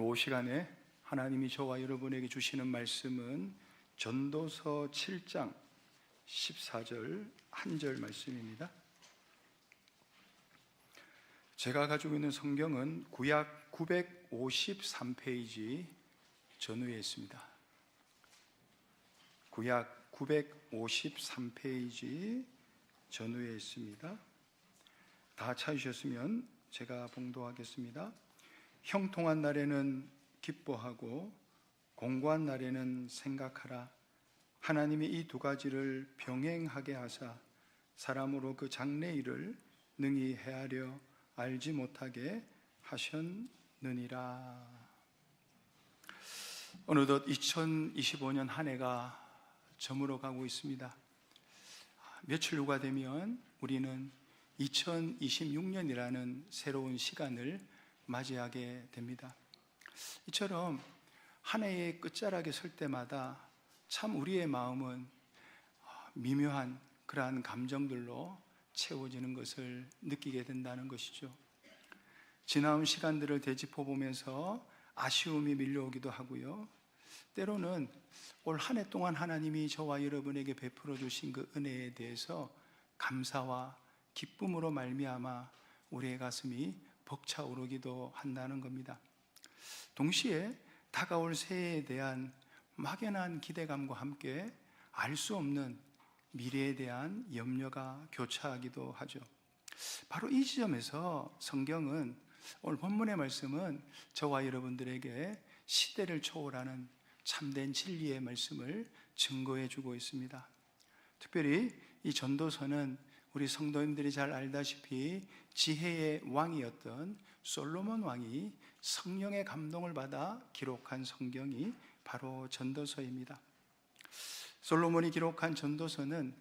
오후 시간에 하나님이 저와 여러분에게 주시는 말씀은 전도서 7장 14절 한 절 말씀입니다. 제가 가지고 있는 성경은 구약 953페이지 전후에 있습니다. 구약 953페이지 전후에 있습니다. 다 찾으셨으면 제가 봉독하겠습니다. 형통한 날에는 기뻐하고 공고한 날에는 생각하라. 하나님이 이 두 가지를 병행하게 하사 사람으로 그 장래일을 능히 헤아려 알지 못하게 하셨느니라. 어느덧 2025년 한 해가 저물어 가고 있습니다. 며칠 후가 되면 우리는 2026년이라는 새로운 시간을 맞이하게 됩니다. 이처럼 한 해의 끝자락에 설 때마다 참 우리의 마음은 미묘한 그러한 감정들로 채워지는 것을 느끼게 된다는 것이죠. 지나온 시간들을 되짚어 보면서 아쉬움이 밀려오기도 하고요, 때로는 올 한 해 동안 하나님이 저와 여러분에게 베풀어 주신 그 은혜에 대해서 감사와 기쁨으로 말미암아 우리의 가슴이 벅차오르기도 한다는 겁니다. 동시에 다가올 새해에 대한 막연한 기대감과 함께 알 수 없는 미래에 대한 염려가 교차하기도 하죠. 바로 이 지점에서 성경은, 오늘 본문의 말씀은 저와 여러분들에게 시대를 초월하는 참된 진리의 말씀을 증거해 주고 있습니다. 특별히 이 전도서는 우리 성도님들이 잘 알다시피 지혜의 왕이었던 솔로몬 왕이 성령의 감동을 받아 기록한 성경이 바로 전도서입니다. 솔로몬이 기록한 전도서는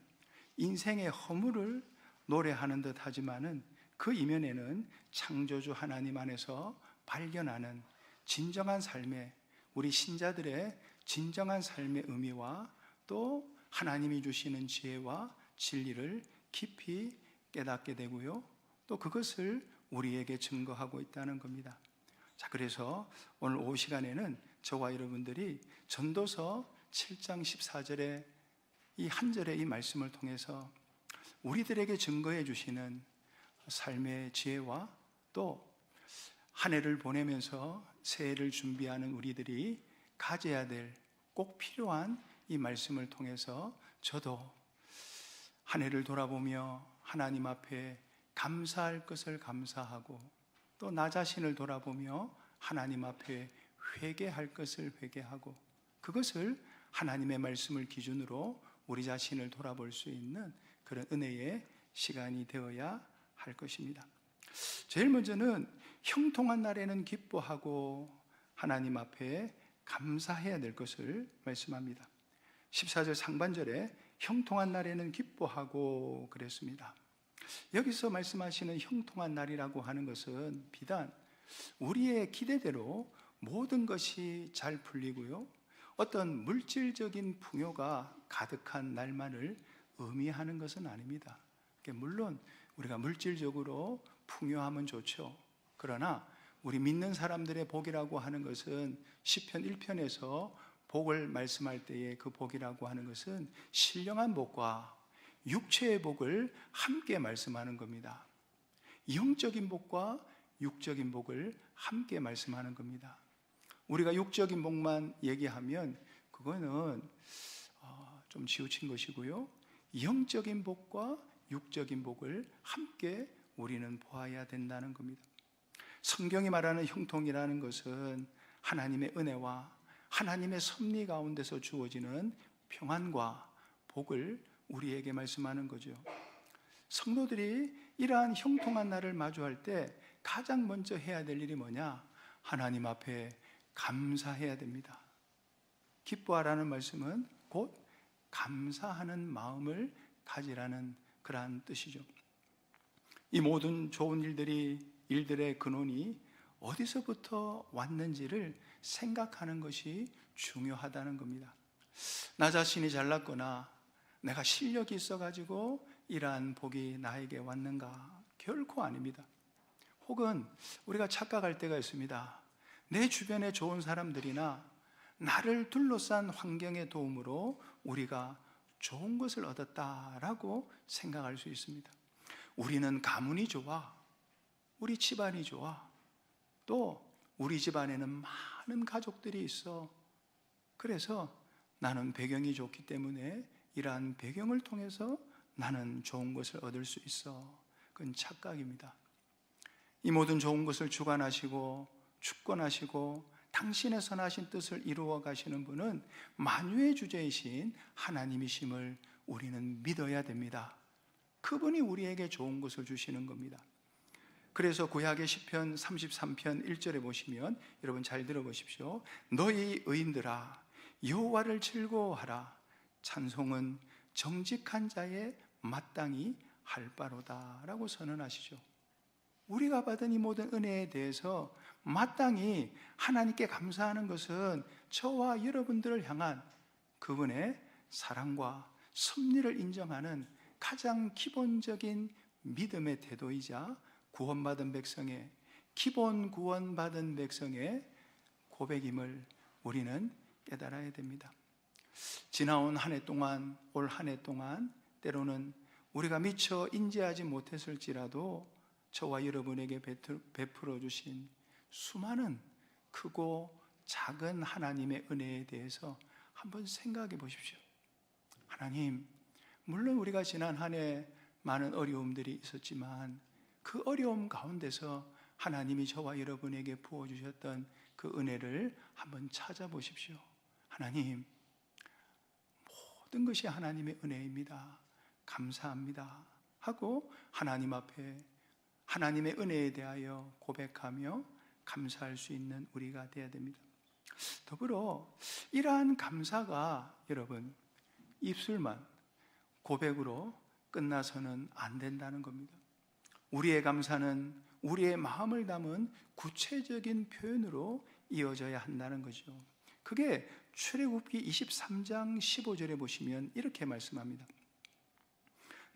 인생의 허물을 노래하는 듯 하지만은 그 이면에는 창조주 하나님 안에서 발견하는 진정한 삶의, 우리 신자들의 진정한 삶의 의미와 또 하나님이 주시는 지혜와 진리를 깊이 깨닫게 되고요, 또 그것을 우리에게 증거하고 있다는 겁니다. 자, 그래서 오늘 오후 시간에는 저와 여러분들이 전도서 7장 14절의 이 한 절의 이 말씀을 통해서 우리들에게 증거해 주시는 삶의 지혜와 또 한 해를 보내면서 새해를 준비하는 우리들이 가져야 될 꼭 필요한 이 말씀을 통해서 저도 한 해를 돌아보며 하나님 앞에 감사할 것을 감사하고 또 나 자신을 돌아보며 하나님 앞에 회개할 것을 회개하고 그것을 하나님의 말씀을 기준으로 우리 자신을 돌아볼 수 있는 그런 은혜의 시간이 되어야 할 것입니다. 제일 먼저는 형통한 날에는 기뻐하고 하나님 앞에 감사해야 될 것을 말씀합니다. 14절 상반절에 형통한 날에는 기뻐하고 그랬습니다. 여기서 말씀하시는 형통한 날이라고 하는 것은 비단 우리의 기대대로 모든 것이 잘 풀리고요, 어떤 물질적인 풍요가 가득한 날만을 의미하는 것은 아닙니다. 물론 우리가 물질적으로 풍요하면 좋죠. 그러나 우리 믿는 사람들의 복이라고 하는 것은 시편 1편에서 복을 말씀할 때에 그 복이라고 하는 것은 신령한 복과 육체의 복을 함께 말씀하는 겁니다. 영적인 복과 육적인 복을 함께 말씀하는 겁니다. 우리가 육적인 복만 얘기하면 그거는 좀 지우친 것이고요, 영적인 복과 육적인 복을 함께 우리는 보아야 된다는 겁니다. 성경이 말하는 형통이라는 것은 하나님의 은혜와 하나님의 섭리 가운데서 주어지는 평안과 복을 우리에게 말씀하는 거죠. 성도들이 이러한 형통한 날을 마주할 때 가장 먼저 해야 될 일이 뭐냐? 하나님 앞에 감사해야 됩니다. 기뻐하라는 말씀은 곧 감사하는 마음을 가지라는 그러한 뜻이죠. 이 모든 좋은 일들의 근원이 어디서부터 왔는지를 생각하는 것이 중요하다는 겁니다. 나 자신이 잘났거나 내가 실력이 있어가지고 이러한 복이 나에게 왔는가? 결코 아닙니다. 혹은 우리가 착각할 때가 있습니다. 내 주변에 좋은 사람들이나 나를 둘러싼 환경의 도움으로 우리가 좋은 것을 얻었다라고 생각할 수 있습니다. 우리는 가문이 좋아, 우리 집안이 좋아, 또 우리 집안에는 많은 가족들이 있어. 그래서 나는 배경이 좋기 때문에 이러한 배경을 통해서 나는 좋은 것을 얻을 수 있어. 그건 착각입니다. 이 모든 좋은 것을 주관하시고 주권하시고 당신의 선하신 뜻을 이루어 가시는 분은 만유의 주제이신 하나님이심을 우리는 믿어야 됩니다. 그분이 우리에게 좋은 것을 주시는 겁니다. 그래서 구약의 시편 33편 1절에 보시면, 여러분 잘 들어보십시오. 너희 의인들아 여호와를 즐거워하라. 찬송은 정직한 자의 마땅히 할 바로다 라고 선언하시죠. 우리가 받은 이 모든 은혜에 대해서 마땅히 하나님께 감사하는 것은 저와 여러분들을 향한 그분의 사랑과 섭리를 인정하는 가장 기본적인 믿음의 태도이자 구원받은 백성의, 기본 구원받은 백성의 고백임을 우리는 깨달아야 됩니다. 지나온 한 해 동안, 올 한 해 동안 때로는 우리가 미처 인지하지 못했을지라도 저와 여러분에게 베풀어 주신 수많은 크고 작은 하나님의 은혜에 대해서 한번 생각해 보십시오. 하나님, 물론 우리가 지난 한 해 많은 어려움들이 있었지만 그 어려움 가운데서 하나님이 저와 여러분에게 부어주셨던 그 은혜를 한번 찾아보십시오. 하나님, 모든 것이 하나님의 은혜입니다. 감사합니다 하고 하나님 앞에 하나님의 은혜에 대하여 고백하며 감사할 수 있는 우리가 되어야 됩니다. 더불어 이러한 감사가 여러분 입술만 고백으로 끝나서는 안 된다는 겁니다. 우리의 감사는 우리의 마음을 담은 구체적인 표현으로 이어져야 한다는 거죠. 그게 출애굽기 23장 15절에 보시면 이렇게 말씀합니다.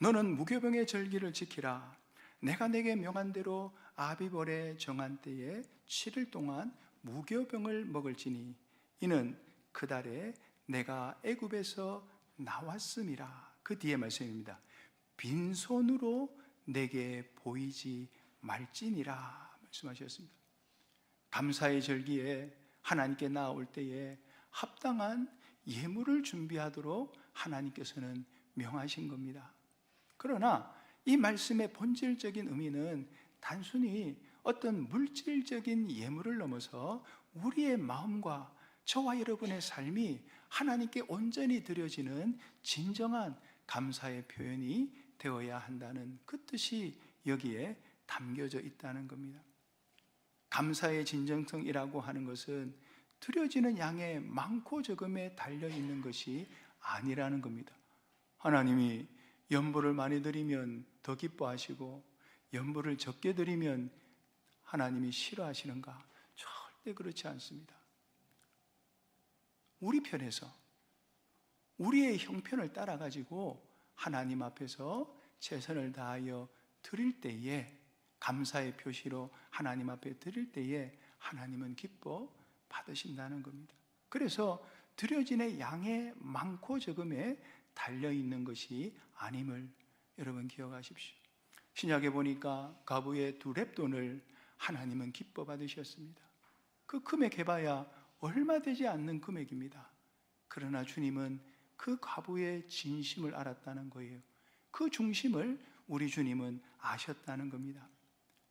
너는 무교병의 절기를 지키라. 내가 내게 명한 대로 아비벌에 정한 때에 7일 동안 무교병을 먹을지니 이는 그 달에 내가 애굽에서 나왔음이라. 그 뒤에 말씀입니다. 빈손으로 내게 보이지 말지니라 말씀하셨습니다. 감사의 절기에 하나님께 나아올 때에 합당한 예물을 준비하도록 하나님께서는 명하신 겁니다. 그러나 이 말씀의 본질적인 의미는 단순히 어떤 물질적인 예물을 넘어서 우리의 마음과 저와 여러분의 삶이 하나님께 온전히 드려지는 진정한 감사의 표현이 되어야 한다는 그 뜻이 여기에 담겨져 있다는 겁니다. 감사의 진정성이라고 하는 것은 드려지는 양의 많고 적음에 달려있는 것이 아니라는 겁니다. 하나님이 연보를 많이 드리면 더 기뻐하시고 연보를 적게 드리면 하나님이 싫어하시는가? 절대 그렇지 않습니다. 우리 편에서 우리의 형편을 따라가지고 하나님 앞에서 최선을 다하여 드릴 때에, 감사의 표시로 하나님 앞에 드릴 때에 하나님은 기뻐 받으신다는 겁니다. 그래서 드려지는 양의 많고 적음에 달려있는 것이 아님을 여러분 기억하십시오. 신약에 보니까 과부의 2렙돈을 하나님은 기뻐 받으셨습니다. 그 금액 해봐야 얼마 되지 않는 금액입니다. 그러나 주님은 그 과부의 진심을 알았다는 거예요. 그 중심을 우리 주님은 아셨다는 겁니다.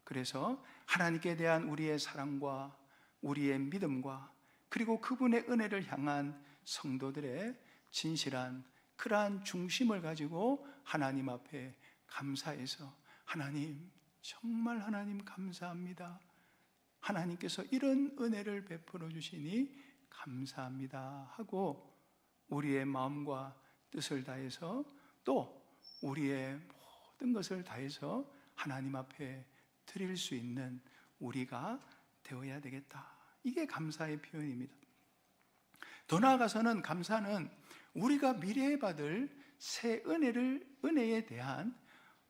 그래서 하나님께 대한 우리의 사랑과 우리의 믿음과 그리고 그분의 은혜를 향한 성도들의 진실한 그러한 중심을 가지고 하나님 앞에 감사해서, 하나님 정말 하나님 감사합니다, 하나님께서 이런 은혜를 베풀어 주시니 감사합니다 하고 우리의 마음과 뜻을 다해서 또 우리의 모든 것을 다해서 하나님 앞에 드릴 수 있는 우리가 되어야 되겠다. 이게 감사의 표현입니다. 더 나아가서는 감사는 우리가 미래에 받을 새 은혜에 대한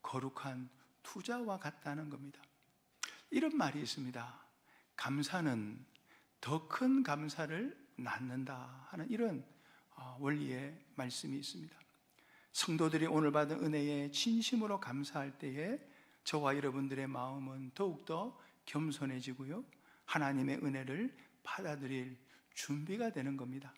거룩한 투자와 같다는 겁니다. 이런 말이 있습니다. 감사는 더 큰 감사를 낳는다 하는 이런 원리의 말씀이 있습니다. 성도들이 오늘 받은 은혜에 진심으로 감사할 때에 저와 여러분들의 마음은 더욱더 겸손해지고요, 하나님의 은혜를 받아들일 준비가 되는 겁니다.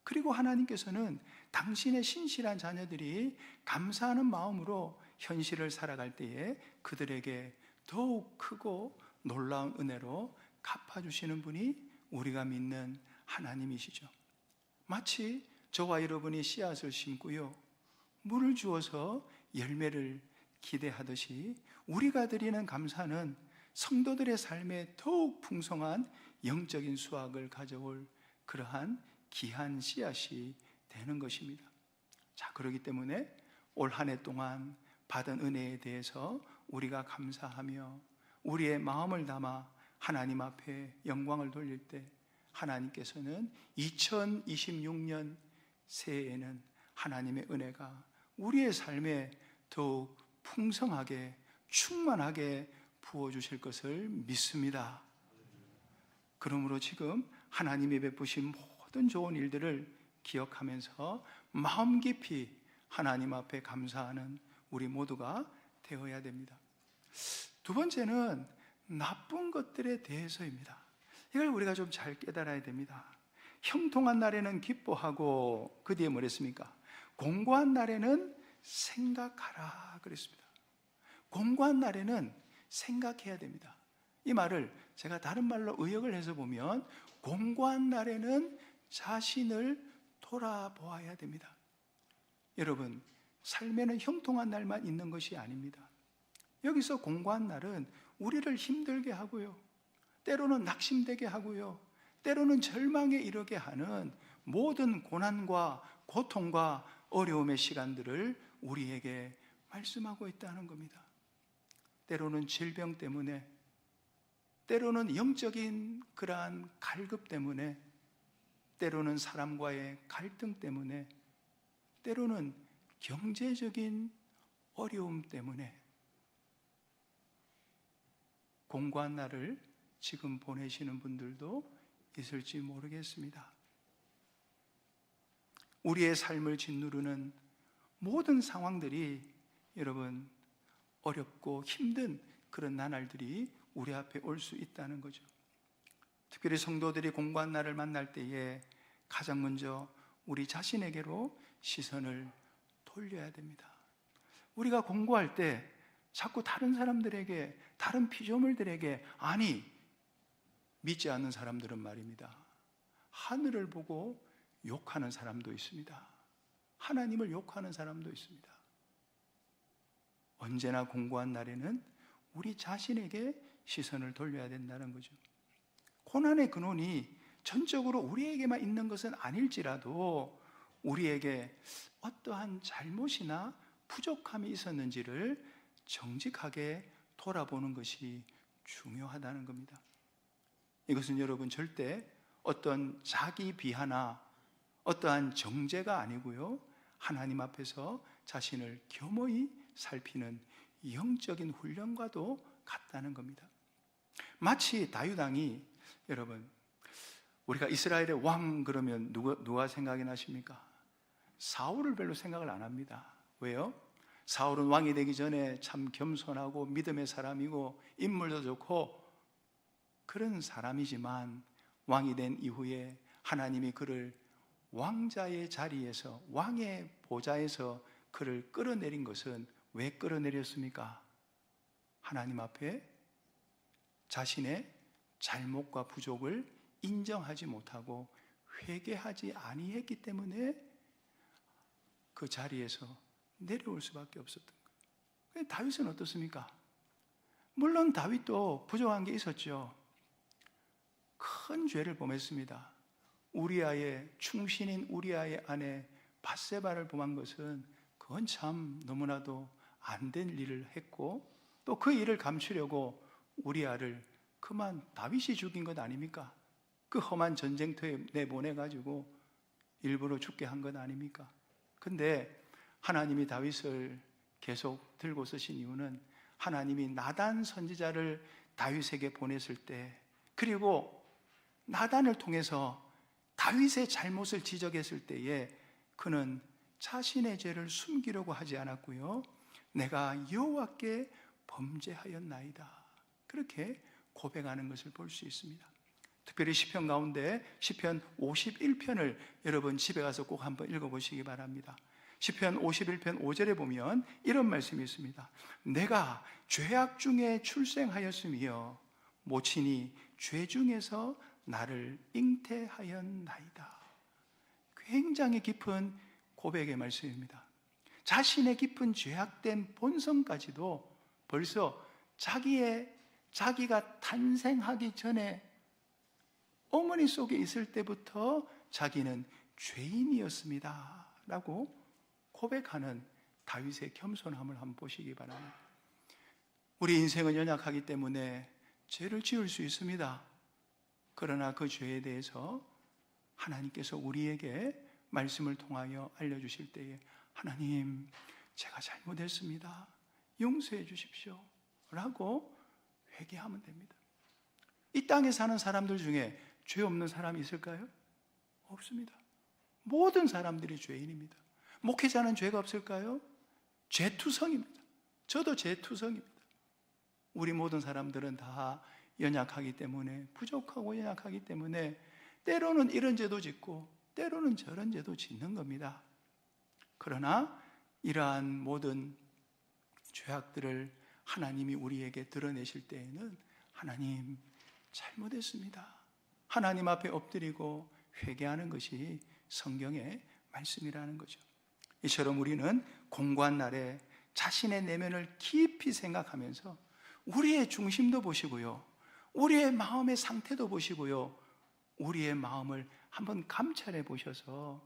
그리고 하나님께서는 당신의 신실한 자녀들이 감사하는 마음으로 현실을 살아갈 때에 그들에게 더욱 크고 놀라운 은혜로 갚아주시는 분이 우리가 믿는 하나님이시죠. 마치 저와 여러분이 씨앗을 심고요, 물을 주어서 열매를 기대하듯이 우리가 드리는 감사는 성도들의 삶에 더욱 풍성한 영적인 수확을 가져올 그러한 귀한 씨앗이 되는 것입니다. 자, 그렇기 때문에 올 한 해 동안 받은 은혜에 대해서 우리가 감사하며 우리의 마음을 담아 하나님 앞에 영광을 돌릴 때 하나님께서는 2026년 새해에는 하나님의 은혜가 우리의 삶에 더욱 풍성하게 충만하게 부어주실 것을 믿습니다. 그러므로 지금 하나님이 베푸신 모든 좋은 일들을 기억하면서 마음 깊이 하나님 앞에 감사하는 우리 모두가 되어야 됩니다. 두 번째는 나쁜 것들에 대해서입니다. 이걸 우리가 좀 잘 깨달아야 됩니다. 형통한 날에는 기뻐하고 그 뒤에 뭐랬습니까? 공고한 날에는 생각하라 그랬습니다. 공고한 날에는 생각해야 됩니다. 이 말을 제가 다른 말로 의역을 해서 보면 공고한 날에는 자신을 돌아보아야 됩니다. 여러분, 삶에는 형통한 날만 있는 것이 아닙니다. 여기서 공고한 날은 우리를 힘들게 하고요, 때로는 낙심되게 하고요, 때로는 절망에 이르게 하는 모든 고난과 고통과 어려움의 시간들을 우리에게 말씀하고 있다는 겁니다. 때로는 질병 때문에, 때로는 영적인 그러한 갈급 때문에, 때로는 사람과의 갈등 때문에, 때로는 경제적인 어려움 때문에 공고한 날을 지금 보내시는 분들도 있을지 모르겠습니다. 우리의 삶을 짓누르는 모든 상황들이 여러분 어렵고 힘든 그런 나날들이 우리 앞에 올 수 있다는 거죠. 특별히 성도들이 공고한 날을 만날 때에 가장 먼저 우리 자신에게로 시선을 돌려야 됩니다. 우리가 공고할 때 자꾸 다른 사람들에게, 다른 피조물들에게, 아니 믿지 않는 사람들은 말입니다, 하늘을 보고 욕하는 사람도 있습니다. 하나님을 욕하는 사람도 있습니다. 언제나 공고한 날에는 우리 자신에게 시선을 돌려야 된다는 거죠. 고난의 근원이 전적으로 우리에게만 있는 것은 아닐지라도 우리에게 어떠한 잘못이나 부족함이 있었는지를 정직하게 돌아보는 것이 중요하다는 겁니다. 이것은 여러분 절대 어떤 자기 비하나 어떠한 정죄가 아니고요, 하나님 앞에서 자신을 겸허히 살피는 영적인 훈련과도 같다는 겁니다. 마치 다윗 왕이, 여러분 우리가 이스라엘의 왕 그러면 누가 생각이 나십니까? 사울을 별로 생각을 안 합니다. 왜요? 사울은 왕이 되기 전에 참 겸손하고 믿음의 사람이고 인물도 좋고 그런 사람이지만 왕이 된 이후에 하나님이 그를 왕자의 자리에서, 왕의 보좌에서 그를 끌어내린 것은 왜 끌어내렸습니까? 하나님 앞에 자신의 잘못과 부족을 인정하지 못하고 회개하지 아니했기 때문에 그 자리에서 내려올 수밖에 없었던 거예요. 다윗은 어떻습니까? 물론 다윗도 부족한 게 있었죠. 큰 죄를 범했습니다. 우리아의 충신인 우리아의 아내 밧세바를 범한 것은 그건 참 너무나도 안 된 일을 했고, 또 그 일을 감추려고 우리아를 그만 다윗이 죽인 것 아닙니까? 그 험한 전쟁터에 내보내가지고 일부러 죽게 한 것 아닙니까? 근데 하나님이 다윗을 계속 들고 쓰신 이유는 하나님이 나단 선지자를 다윗에게 보냈을 때, 그리고 나단을 통해서 다윗의 잘못을 지적했을 때에 그는 자신의 죄를 숨기려고 하지 않았고요, 내가 여호와께 범죄하였나이다, 그렇게 고백하는 것을 볼 수 있습니다. 특별히 시편 가운데 시편 51편을 여러분 집에 가서 꼭 한번 읽어보시기 바랍니다. 시편 51편 5절에 보면 이런 말씀이 있습니다. 내가 죄악 중에 출생하였으며 모친이 죄 중에서 나를 잉태하였나이다. 굉장히 깊은 고백의 말씀입니다. 자신의 깊은 죄악된 본성까지도 벌써 자기가 탄생하기 전에 어머니 속에 있을 때부터 자기는 죄인이었습니다 라고 고백하는 다윗의 겸손함을 한번 보시기 바랍니다. 우리 인생은 연약하기 때문에 죄를 지을 수 있습니다. 그러나 그 죄에 대해서 하나님께서 우리에게 말씀을 통하여 알려주실 때에 하나님, 제가 잘못했습니다, 용서해 주십시오 라고 회개하면 됩니다. 이 땅에 사는 사람들 중에 죄 없는 사람이 있을까요? 없습니다. 모든 사람들이 죄인입니다. 목회자는 죄가 없을까요? 죄투성입니다. 저도 죄투성입니다. 우리 모든 사람들은 다 연약하기 때문에, 부족하고 연약하기 때문에 때로는 이런 죄도 짓고 때로는 저런 죄도 짓는 겁니다. 그러나 이러한 모든 죄악들을 하나님이 우리에게 드러내실 때에는 하나님, 잘못했습니다, 하나님 앞에 엎드리고 회개하는 것이 성경의 말씀이라는 거죠. 이처럼 우리는 공고한 날에 자신의 내면을 깊이 생각하면서 우리의 중심도 보시고요, 우리의 마음의 상태도 보시고요, 우리의 마음을 한번 감찰해 보셔서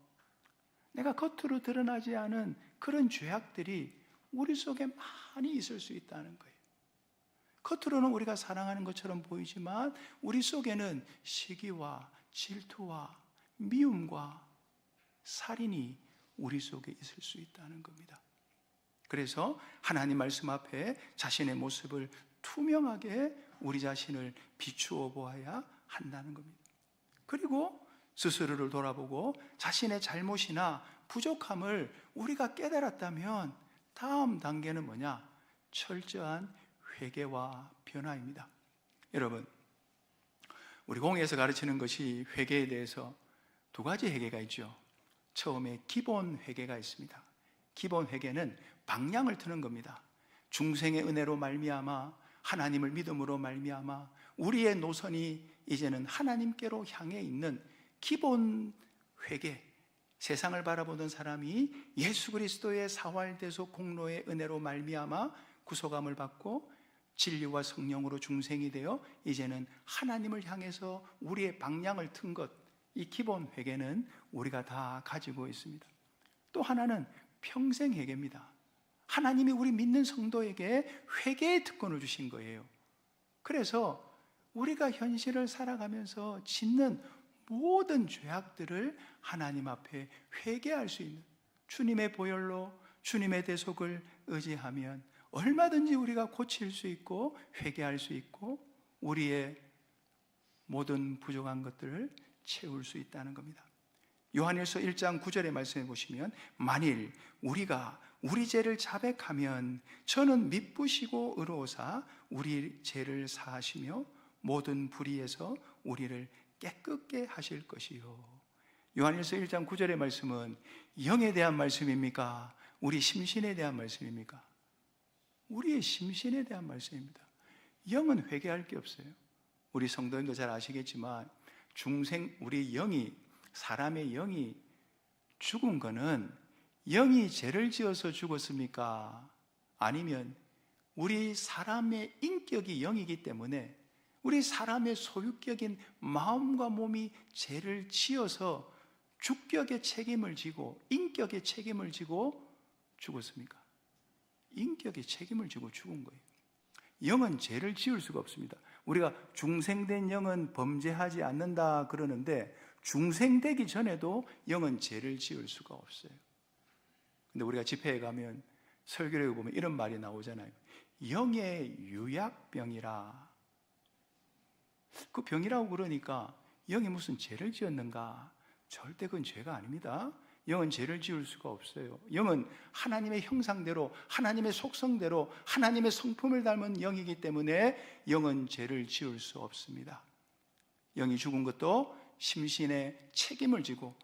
내가 겉으로 드러나지 않은 그런 죄악들이 우리 속에 많이 있을 수 있다는 거예요. 겉으로는 우리가 사랑하는 것처럼 보이지만 우리 속에는 시기와 질투와 미움과 살인이 우리 속에 있을 수 있다는 겁니다. 그래서 하나님 말씀 앞에 자신의 모습을 투명하게 우리 자신을 비추어 보아야 한다는 겁니다. 그리고 스스로를 돌아보고 자신의 잘못이나 부족함을 우리가 깨달았다면 다음 단계는 뭐냐? 철저한 회개와 변화입니다. 여러분, 우리 공회에서 가르치는 것이 회개에 대해서 두 가지 회개가 있죠. 처음에 기본 회개가 있습니다. 기본 회개는 방향을 트는 겁니다. 중생의 은혜로 말미암아, 하나님을 믿음으로 말미암아 우리의 노선이 이제는 하나님께로 향해 있는 기본 회개, 세상을 바라보던 사람이 예수 그리스도의 사활대속 공로의 은혜로 말미암아 구속함을 받고 진리와 성령으로 중생이 되어 이제는 하나님을 향해서 우리의 방향을 튼 것, 이 기본 회개는 우리가 다 가지고 있습니다. 또 하나는 평생 회개입니다. 하나님이 우리 믿는 성도에게 회개의 특권을 주신 거예요. 그래서 우리가 현실을 살아가면서 짓는 모든 죄악들을 하나님 앞에 회개할 수 있는, 주님의 보혈로 주님의 대속을 의지하면 얼마든지 우리가 고칠 수 있고 회개할 수 있고 우리의 모든 부족한 것들을 채울 수 있다는 겁니다. 요한일서 1장 9절의 말씀해 보시면 만일 우리가 우리 죄를 자백하면 저는 미쁘시고 의로우사 우리 죄를 사하시며 모든 불의에서 우리를 깨끗게 하실 것이요. 요한일서 1장 9절의 말씀은 영에 대한 말씀입니까? 우리 심신에 대한 말씀입니까? 우리의 심신에 대한 말씀입니다. 영은 회개할 게 없어요. 우리 성도님도 잘 아시겠지만 우리 영이, 사람의 영이 죽은 거는 영이 죄를 지어서 죽었습니까? 아니면 우리 사람의 인격이 영이기 때문에 우리 사람의 소유격인 마음과 몸이 죄를 지어서 주격의 책임을 지고 인격의 책임을 지고 죽었습니까? 인격의 책임을 지고 죽은 거예요. 영은 죄를 지을 수가 없습니다. 우리가 중생된 영은 범죄하지 않는다 그러는데 중생되기 전에도 영은 죄를 지을 수가 없어요. 근데 우리가 집회에 가면 설교를 보면 이런 말이 나오잖아요. 영의 유약병이라. 그 병이라고 그러니까 영이 무슨 죄를 지었는가? 절대 그건 죄가 아닙니다. 영은 죄를 지을 수가 없어요. 영은 하나님의 형상대로, 하나님의 속성대로, 하나님의 성품을 닮은 영이기 때문에 영은 죄를 지을 수 없습니다. 영이 죽은 것도 심신의 책임을 지고,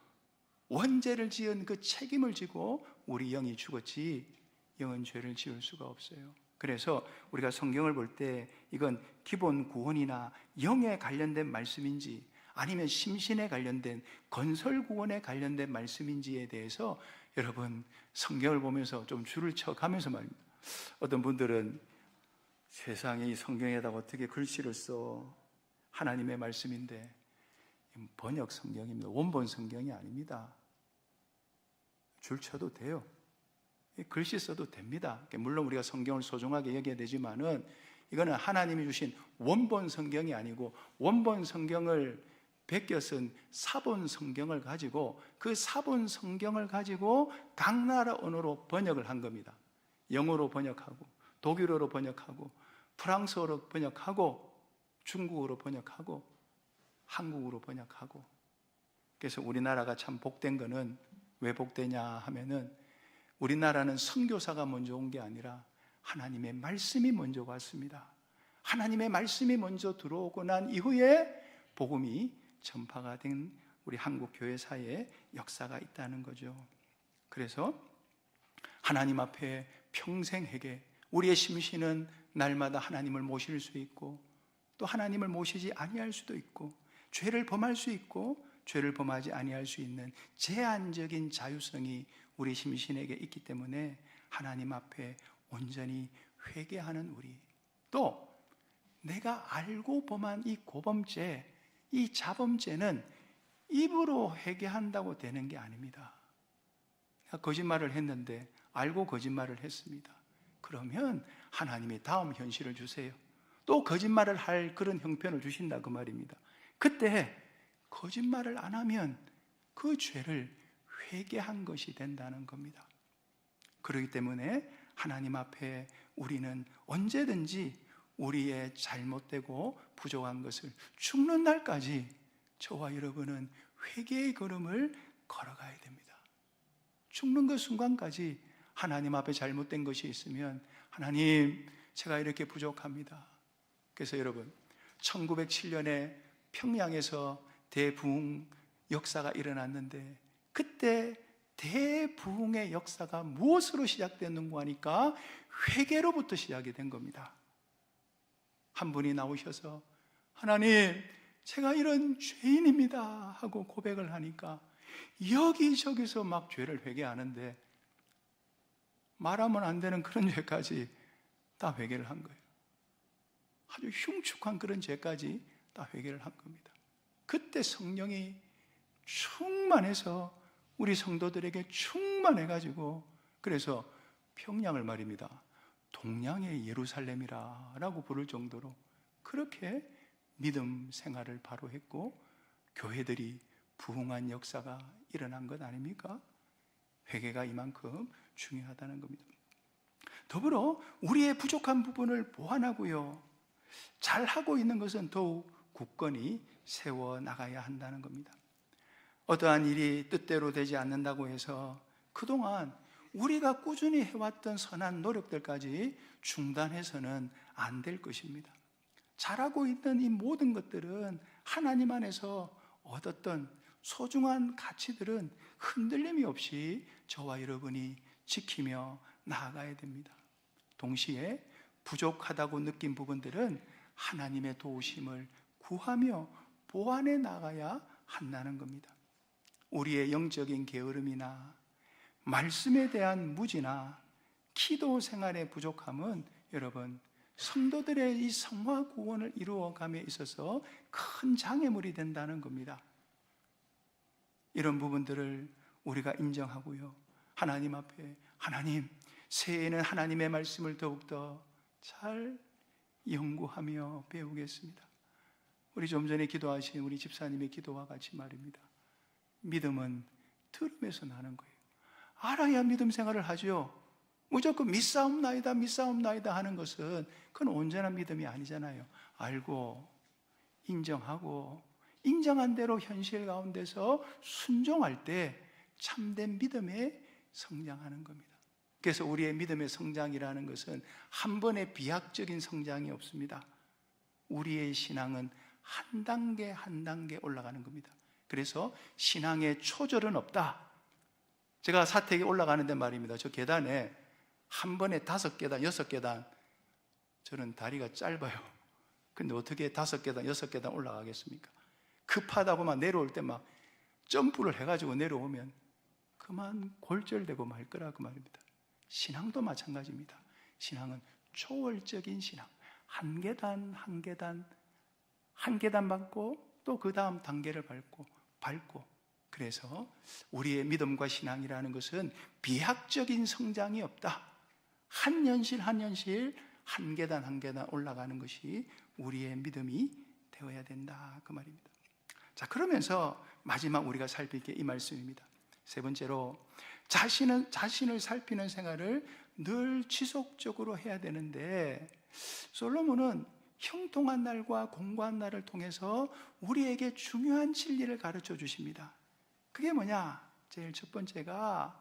원죄를 지은 그 책임을 지고 우리 영이 죽었지, 영은 죄를 지을 수가 없어요. 그래서 우리가 성경을 볼 때 이건 기본 구원이나 영에 관련된 말씀인지 아니면 심신에 관련된 건설 구원에 관련된 말씀인지에 대해서 여러분 성경을 보면서 좀 줄을 쳐가면서 말입니다. 어떤 분들은 세상에 이 성경에다가 어떻게 글씨를 써? 하나님의 말씀인데 번역 성경입니다. 원본 성경이 아닙니다. 줄 쳐도 돼요. 글씨 써도 됩니다. 물론 우리가 성경을 소중하게 여겨야 되지만은 이거는 하나님이 주신 원본 성경이 아니고 원본 성경을 베껴 쓴 사본 성경을 가지고 그 사본 성경을 가지고 각 나라 언어로 번역을 한 겁니다. 영어로 번역하고 독일어로 번역하고 프랑스어로 번역하고 중국어로 번역하고 한국어로 번역하고. 그래서 우리나라가 참 복된 거는 왜 복되냐 하면은 우리나라는 선교사가 먼저 온 게 아니라 하나님의 말씀이 먼저 왔습니다. 하나님의 말씀이 먼저 들어오고 난 이후에 복음이 전파가 된 우리 한국 교회사의 역사가 있다는 거죠. 그래서 하나님 앞에 평생 회개, 우리의 심신은 날마다 하나님을 모실 수 있고 또 하나님을 모시지 아니할 수도 있고 죄를 범할 수 있고 죄를 범하지 아니할 수 있는 제한적인 자유성이 우리 심신에게 있기 때문에 하나님 앞에 온전히 회개하는 우리, 또 내가 알고 범한 이 고범죄, 이 자범죄는 입으로 회개한다고 되는 게 아닙니다. 내가 거짓말을 했는데 알고 거짓말을 했습니다. 그러면 하나님이 다음 현실을 주세요. 또 거짓말을 할 그런 형편을 주신다 그 말입니다. 그때 거짓말을 안 하면 그 죄를 회개한 것이 된다는 겁니다. 그렇기 때문에 하나님 앞에 우리는 언제든지 우리의 잘못되고 부족한 것을 죽는 날까지 저와 여러분은 회개의 걸음을 걸어가야 됩니다. 죽는 그 순간까지 하나님 앞에 잘못된 것이 있으면 하나님, 제가 이렇게 부족합니다. 그래서 여러분 1907년에 평양에서 대부흥 역사가 일어났는데 그때 대부흥의 역사가 무엇으로 시작됐는가 하니까 회개로부터 시작이 된 겁니다. 한 분이 나오셔서 하나님, 제가 이런 죄인입니다 하고 고백을 하니까 여기저기서 막 죄를 회개하는데 말하면 안 되는 그런 죄까지 다 회개를 한 거예요. 아주 흉측한 그런 죄까지 다 회개를 한 겁니다. 그때 성령이 충만해서 우리 성도들에게 충만해가지고 그래서 평양을 말입니다, 동양의 예루살렘이라 라고 부를 정도로 그렇게 믿음 생활을 바로 했고 교회들이 부흥한 역사가 일어난 것 아닙니까? 회개가 이만큼 중요하다는 겁니다. 더불어 우리의 부족한 부분을 보완하고요, 잘하고 있는 것은 더욱 굳건히 세워나가야 한다는 겁니다. 어떠한 일이 뜻대로 되지 않는다고 해서 그동안 우리가 꾸준히 해왔던 선한 노력들까지 중단해서는 안 될 것입니다. 잘하고 있는 이 모든 것들은 하나님 안에서 얻었던 소중한 가치들은 흔들림이 없이 저와 여러분이 지키며 나아가야 됩니다. 동시에 부족하다고 느낀 부분들은 하나님의 도우심을 구하며 보완해 나가야 한다는 겁니다. 우리의 영적인 게으름이나 말씀에 대한 무지나 기도 생활의 부족함은 여러분 성도들의 이 성화 구원을 이루어감에 있어서 큰 장애물이 된다는 겁니다. 이런 부분들을 우리가 인정하고요, 하나님 앞에 하나님, 새해에는 하나님의 말씀을 더욱더 잘 연구하며 배우겠습니다. 우리 좀 전에 기도하신 우리 집사님의 기도와 같이 말입니다. 믿음은 들음에서 나는 거예요. 알아야 믿음 생활을 하죠. 무조건 믿사옵나이다 믿사옵나이다 하는 것은 그건 온전한 믿음이 아니잖아요. 알고 인정하고 인정한 대로 현실 가운데서 순종할 때 참된 믿음에 성장하는 겁니다. 그래서 우리의 믿음의 성장이라는 것은 한 번의 비약적인 성장이 없습니다. 우리의 신앙은 한 단계 한 단계 올라가는 겁니다. 그래서 신앙에 초절은 없다. 제가 사택에 올라가는데 말입니다. 저 계단에 한 번에 5계단, 6계단, 저는 다리가 짧아요. 근데 어떻게 5계단, 6계단 올라가겠습니까? 급하다고만 내려올 때 막 점프를 해가지고 내려오면 그만 골절되고 말 거라 그 말입니다. 신앙도 마찬가지입니다. 신앙은 초월적인 신앙, 한 계단 한 계단 한 계단 밟고 또 그 다음 단계를 밟고 그래서 우리의 믿음과 신앙이라는 것은 비약적인 성장이 없다. 한 년실 한 년실 한 계단 한 계단 올라가는 것이 우리의 믿음이 되어야 된다 그 말입니다. 자, 그러면서 마지막 우리가 살필 게 이 말씀입니다. 세 번째로 자신을 살피는 생활을 늘 지속적으로 해야 되는데, 솔로몬은 형통한 날과 공고한 날을 통해서 우리에게 중요한 진리를 가르쳐 주십니다. 그게 뭐냐? 제일 첫 번째가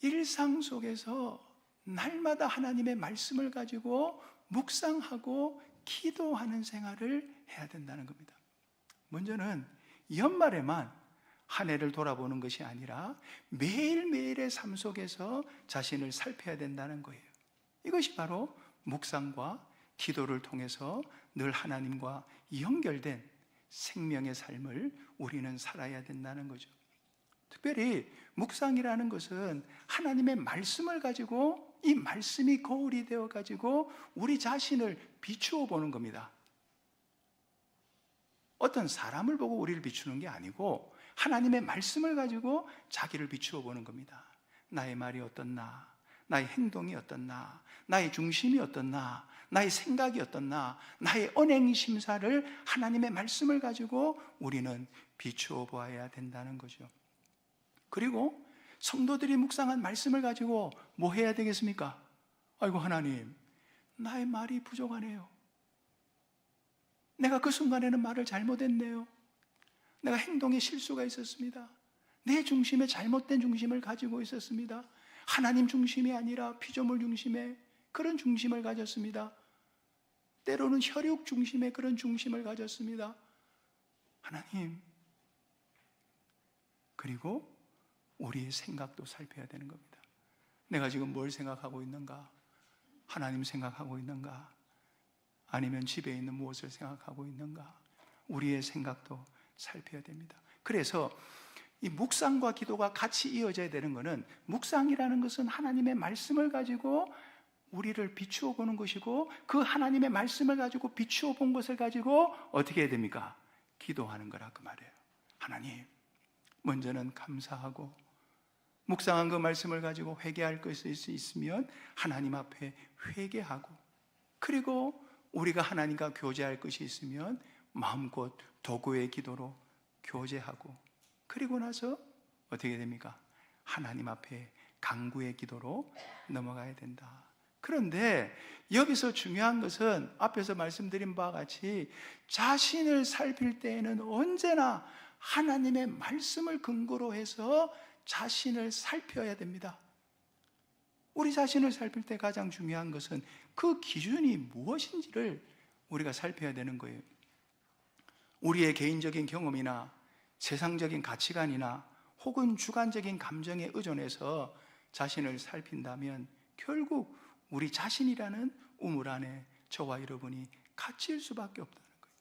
일상 속에서 날마다 하나님의 말씀을 가지고 묵상하고 기도하는 생활을 해야 된다는 겁니다. 먼저는 연말에만 한 해를 돌아보는 것이 아니라 매일매일의 삶 속에서 자신을 살펴야 된다는 거예요. 이것이 바로 묵상과 기도를 통해서 늘 하나님과 연결된 생명의 삶을 우리는 살아야 된다는 거죠. 특별히 묵상이라는 것은 하나님의 말씀을 가지고 이 말씀이 거울이 되어 가지고 우리 자신을 비추어 보는 겁니다. 어떤 사람을 보고 우리를 비추는 게 아니고 하나님의 말씀을 가지고 자기를 비추어 보는 겁니다. 나의 말이 어떻나, 나의 행동이 어떻나, 나의 중심이 어떻나, 나의 생각이 어떻나, 나의 언행 심사를 하나님의 말씀을 가지고 우리는 비추어 보아야 된다는 거죠. 그리고 성도들이 묵상한 말씀을 가지고 뭐 해야 되겠습니까? 아이고 하나님, 나의 말이 부족하네요. 내가 그 순간에는 말을 잘못했네요. 내가 행동에 실수가 있었습니다. 내 중심에 잘못된 중심을 가지고 있었습니다. 하나님 중심이 아니라 피조물 중심의 그런 중심을 가졌습니다. 때로는 혈육 중심의 그런 중심을 가졌습니다. 하나님, 그리고 우리의 생각도 살펴야 되는 겁니다. 내가 지금 뭘 생각하고 있는가? 하나님 생각하고 있는가? 아니면 집에 있는 무엇을 생각하고 있는가? 우리의 생각도 살펴야 됩니다. 그래서 이 묵상과 기도가 같이 이어져야 되는 것은, 묵상이라는 것은 하나님의 말씀을 가지고 우리를 비추어 보는 것이고, 그 하나님의 말씀을 가지고 비추어 본 것을 가지고 어떻게 해야 됩니까? 기도하는 거라 그 말이에요. 하나님, 먼저는 감사하고 묵상한 그 말씀을 가지고 회개할 것이 있으면 하나님 앞에 회개하고, 그리고 우리가 하나님과 교제할 것이 있으면 마음껏 도구의 기도로 교제하고, 그리고 나서 어떻게 됩니까? 하나님 앞에 간구의 기도로 넘어가야 된다. 그런데 여기서 중요한 것은 앞에서 말씀드린 바와 같이 자신을 살필 때에는 언제나 하나님의 말씀을 근거로 해서 자신을 살펴야 됩니다. 우리 자신을 살필 때 가장 중요한 것은 그 기준이 무엇인지를 우리가 살펴야 되는 거예요. 우리의 개인적인 경험이나 세상적인 가치관이나 혹은 주관적인 감정에 의존해서 자신을 살핀다면 결국 우리 자신이라는 우물 안에 저와 여러분이 갇힐 수밖에 없다는 거예요.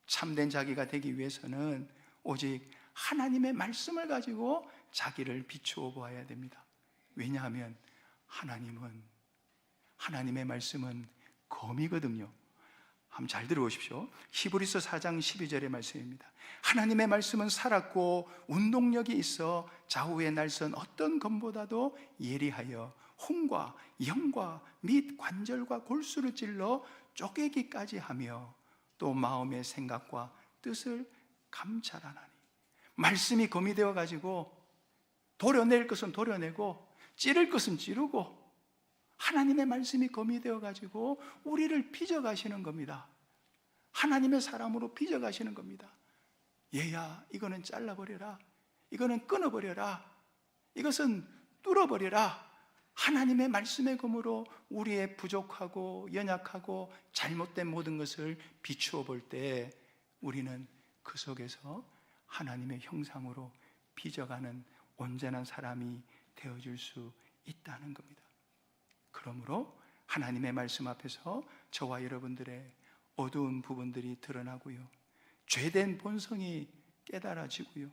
참된 자기가 되기 위해서는 오직 하나님의 말씀을 가지고 자기를 비추어 보아야 됩니다. 왜냐하면 하나님의 말씀은 검이거든요. 한번 잘 들어보십시오. 히브리서 4장 12절의 말씀입니다. 하나님의 말씀은 살았고 운동력이 있어 좌우의 날선 어떤 검보다도 예리하여 혼과 영과 및 관절과 골수를 찔러 쪼개기까지 하며 또 마음의 생각과 뜻을 감찰하나니. 말씀이 검이 되어 가지고 도려낼 것은 도려내고 찌를 것은 찌르고, 하나님의 말씀이 검이 되어 가지고 우리를 빚어가시는 겁니다. 하나님의 사람으로 빚어가시는 겁니다. 얘야, 이거는 잘라버려라. 이거는 끊어버려라. 이것은 뚫어버려라. 하나님의 말씀의 검으로 우리의 부족하고 연약하고 잘못된 모든 것을 비추어 볼 때 우리는 그 속에서 하나님의 형상으로 빚어가는 온전한 사람이 되어줄 수 있다는 겁니다. 그러므로 하나님의 말씀 앞에서 저와 여러분들의 어두운 부분들이 드러나고요, 죄된 본성이 깨달아지고요,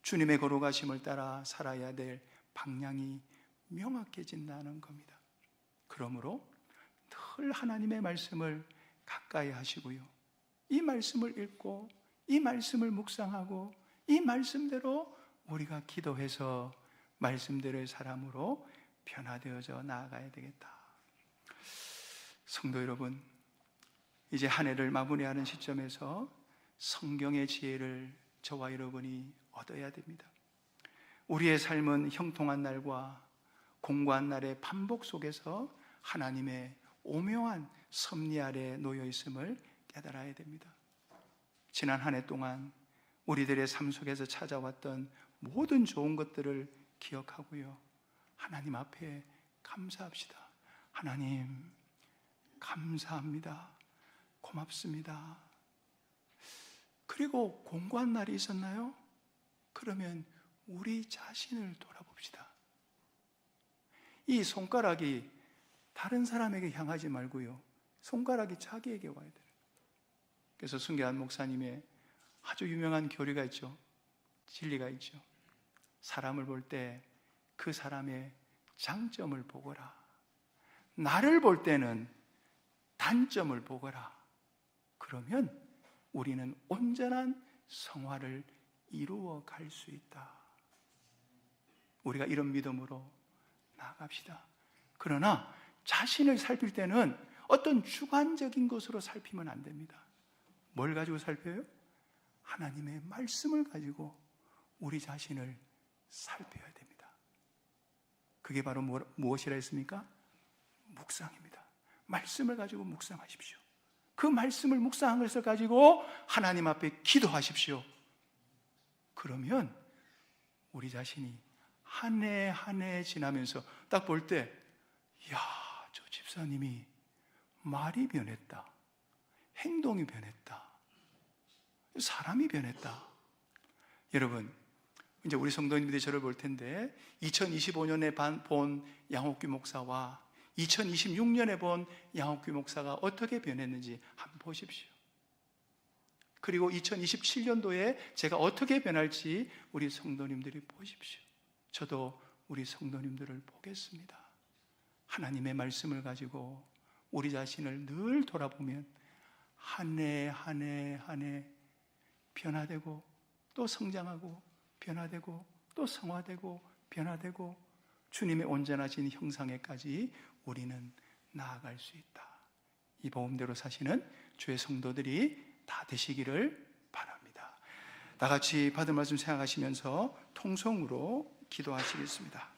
주님의 거룩하심을 따라 살아야 될 방향이 명확해진다는 겁니다. 그러므로 늘 하나님의 말씀을 가까이 하시고요, 이 말씀을 읽고 이 말씀을 묵상하고 이 말씀대로 우리가 기도해서 말씀대로의 사람으로 변화되어져 나아가야 되겠다. 성도 여러분, 이제 한 해를 마무리하는 시점에서 성경의 지혜를 저와 여러분이 얻어야 됩니다. 우리의 삶은 형통한 날과 공고한 날의 반복 속에서 하나님의 오묘한 섭리 아래 놓여 있음을 깨달아야 됩니다. 지난 한 해 동안 우리들의 삶 속에서 찾아왔던 모든 좋은 것들을 기억하고요, 하나님 앞에 감사합시다. 하나님, 감사합니다. 고맙습니다. 그리고 공고한 날이 있었나요? 그러면 우리 자신을 돌아봅시다. 이 손가락이 다른 사람에게 향하지 말고요, 손가락이 자기에게 와야 돼요. 그래서 순교한 목사님의 아주 유명한 교리가 있죠. 진리가 있죠. 사람을 볼 때 그 사람의 장점을 보거라. 나를 볼 때는 단점을 보거라. 그러면 우리는 온전한 성화를 이루어 갈 수 있다. 우리가 이런 믿음으로 나아갑시다. 그러나 자신을 살필 때는 어떤 주관적인 것으로 살피면 안 됩니다. 뭘 가지고 살펴요? 하나님의 말씀을 가지고 우리 자신을 살펴야 됩니다. 그게 바로 무엇이라 했습니까? 묵상입니다. 말씀을 가지고 묵상하십시오. 그 말씀을 묵상한 것을 가지고 하나님 앞에 기도하십시오. 그러면 우리 자신이 한 해 한 해 지나면서 딱 볼 때, 이야, 저 집사님이 말이 변했다, 행동이 변했다, 사람이 변했다. 여러분, 이제 우리 성도님들이 저를 볼 텐데 2025년에 본 양옥규 목사와 2026년에 본 양옥규 목사가 어떻게 변했는지 한번 보십시오. 그리고 2027년도에 제가 어떻게 변할지 우리 성도님들이 보십시오. 저도 우리 성도님들을 보겠습니다. 하나님의 말씀을 가지고 우리 자신을 늘 돌아보면 한 해 한 해 한 해 변화되고 또 성장하고 변화되고 또 성화되고 변화되고 주님의 온전하신 형상에까지 우리는 나아갈 수 있다. 이 복음대로 사시는 주의 성도들이 다 되시기를 바랍니다. 다 같이 받은 말씀 생각하시면서 통성으로 기도하시겠습니다.